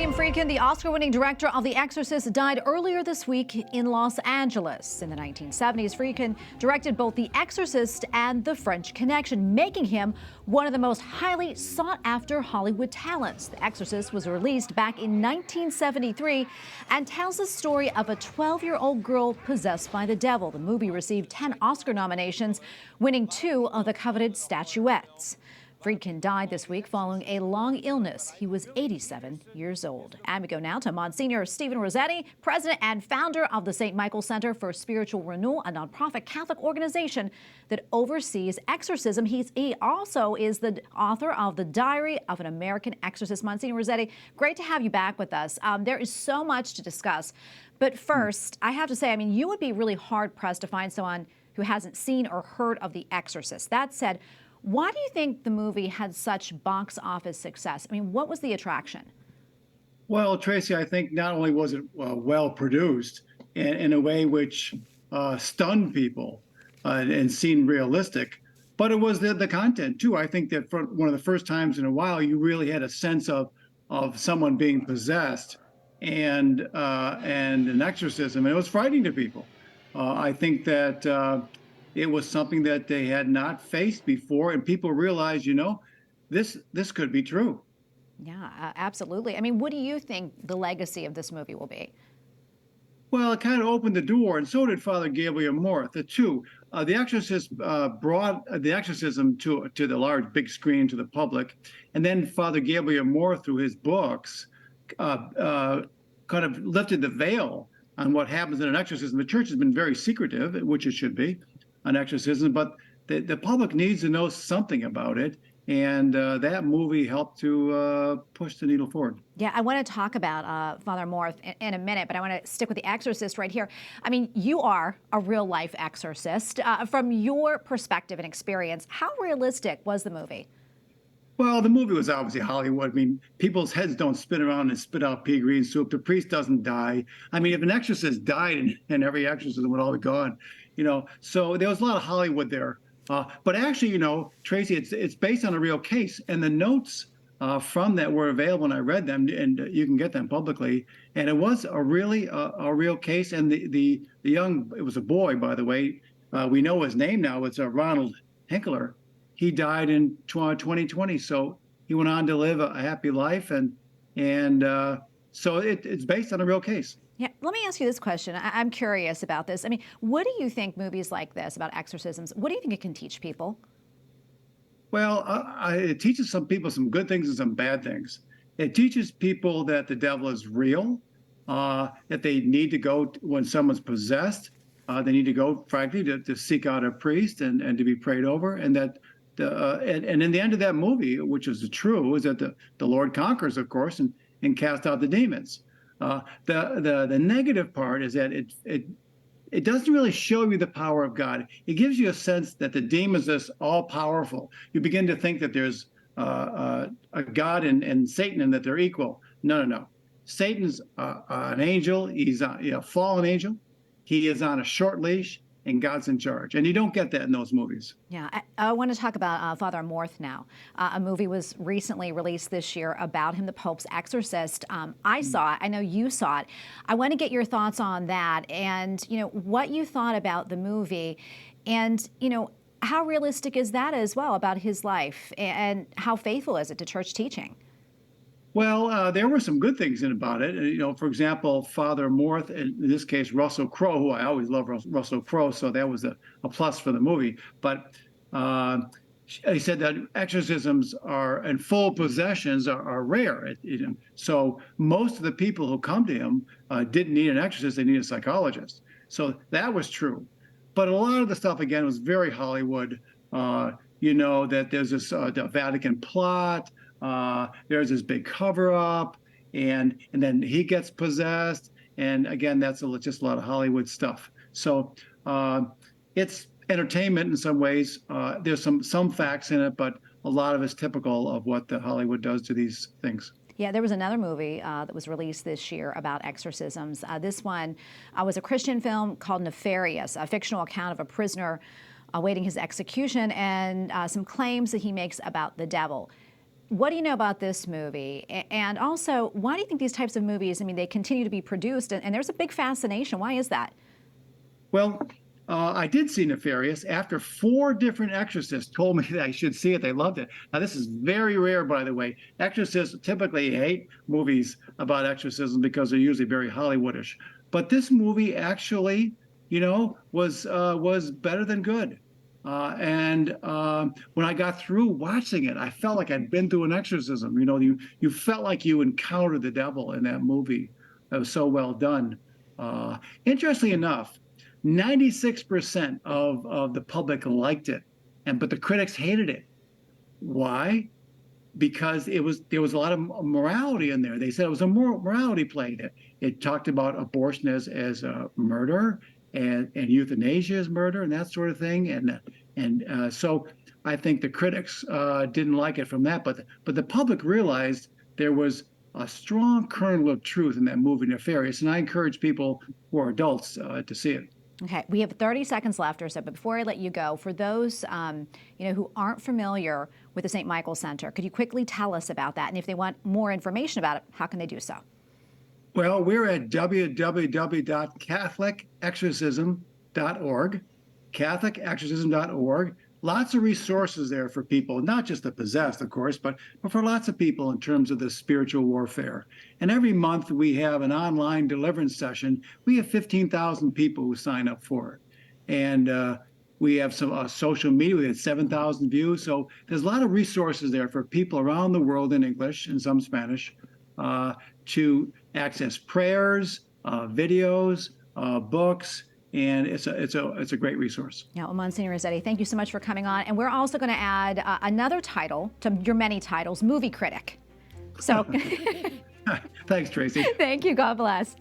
William Friedkin, the Oscar-winning director of The Exorcist, died earlier this week in Los Angeles. In the 1970s, Friedkin directed both The Exorcist and The French Connection, making him one of the most highly sought-after Hollywood talents. The Exorcist was released back in 1973 and tells the story of a 12-year-old girl possessed by the devil. The movie received 10 Oscar nominations, winning 2 of the coveted statuettes. Friedkin died this week following a long illness. He was 87 years old. And we go now to Monsignor Stephen Rossetti, president and founder of the St. Michael Center for Spiritual Renewal, a nonprofit Catholic organization that oversees exorcism. He also is the author of The Diary of an American Exorcist. Monsignor Rossetti, great to have you back with us. There is so much to discuss. But first, I have to say, you would be really hard-pressed to find someone who hasn't seen or heard of The Exorcist. That said, why do you think the movie had such box office success? What was the attraction? Well, Tracy, I think not only was it well produced in a way which stunned people and seemed realistic, but it was the content too. I think that for one of the first times in a while, you really had a sense of someone being possessed and an exorcism, and it was frightening to people. I think that it was something that they had not faced before, and people realized, this could be true. Yeah, absolutely. What do you think the legacy of this movie will be? Well, it kind of opened the door, and so did Father Gabriele Amorth. The two, The Exorcist brought the exorcism to the large, big screen to the public, and then Father Gabriele Amorth, through his books, kind of lifted the veil on what happens in an exorcism. The church has been very secretive, which it should be, on exorcism, but the public needs to know something about it, and that movie helped to push the needle forward. Yeah, I want to talk about Father Amorth in a minute, but I want to stick with The Exorcist right here. You are a real-life exorcist. From your perspective and experience, how realistic was the movie? Well, the movie was obviously Hollywood. People's heads don't spin around and spit out pea green soup. The priest doesn't die. If an exorcist died, and every exorcism would all be gone. So there was a lot of Hollywood there. But actually, Tracy, it's based on a real case. And the notes from that were available, and I read them, and you can get them publicly. And it was a real case. And the young, it was a boy, by the way. We know his name now. It's Ronald Hinkler. He died in 2020. So he went on to live a happy life. And so it's based on a real case. Yeah, let me ask you this question. I'm curious about this. What do you think movies like this about exorcisms, what do you think it can teach people? Well, it teaches some people some good things and some bad things. It teaches people that the devil is real, that they need to go when someone's possessed. They need to go, frankly, to seek out a priest and to be prayed over. And that and in the end of that movie, which is true, is that the Lord conquers, of course, and casts out the demons. The negative part is that it doesn't really show you the power of God. It gives you a sense that the demons are all powerful. You begin to think that there's a God and Satan and that they're equal. No. Satan's an angel. He's a fallen angel. He is on a short leash, and God's in charge. And you don't get that in those movies. Yeah, I want to talk about Father Amorth now. A movie was recently released this year about him, The Pope's Exorcist. I saw it. I know you saw it. I want to get your thoughts on that and, what you thought about the movie and, how realistic is that as well about his life and how faithful is it to church teaching? Well, there were some good things about it. For example, Father Amorth, in this case, Russell Crowe, who I always love Russell Crowe, so that was a plus for the movie. But he said that exorcisms and full possessions are rare. So most of the people who come to him didn't need an exorcist, they need a psychologist. So that was true. But a lot of the stuff, again, was very Hollywood. That there's this the Vatican plot. There's this big cover-up, and then he gets possessed, and again, that's just a lot of Hollywood stuff. So it's entertainment in some ways. There's some facts in it, but a lot of it's typical of what the Hollywood does to these things. Yeah, there was another movie that was released this year about exorcisms. This one was a Christian film called Nefarious, a fictional account of a prisoner awaiting his execution and some claims that he makes about the devil. what do you know about this movie? And also, why do you think these types of movies, I mean, they continue to be produced, and there's a big fascination. Why is that? Well, I did see Nefarious after 4 different exorcists told me that I should see it. They loved it. Now, this is very rare, by the way. Exorcists typically hate movies about exorcism because they're usually very Hollywoodish. But this movie actually, was better than good. When I got through watching it, I felt like I'd been through an exorcism. You felt like you encountered the devil in that movie. It was so well done. Interestingly enough, 96% of the public liked it, but the critics hated it. Why? Because there was a lot of morality in there. They said it was a morality play. It talked about abortion as a murder, and euthanasia as murder, and that sort of thing. So I think the critics didn't like it from that, but the public realized there was a strong kernel of truth in that movie Nefarious, and I encourage people who are adults to see it. Okay, we have 30 seconds left or so, but before I let you go, for those who aren't familiar with the St. Michael Center, could you quickly tell us about that? And if they want more information about it, how can they do so? Well, we're at www.catholicexorcism.org, catholicexorcism.org. Lots of resources there for people, not just the possessed, of course, but for lots of people in terms of the spiritual warfare. And every month we have an online deliverance session. We have 15,000 people who sign up for it. And we have some social media. We had 7,000 views. So there's a lot of resources there for people around the world in English and some Spanish to access prayers, videos, books, and it's a great resource. Yeah, well, Monsignor Rossetti, thank you so much for coming on. And we're also going to add another title to your many titles, movie critic. So Thanks, Tracy. Thank you. God bless.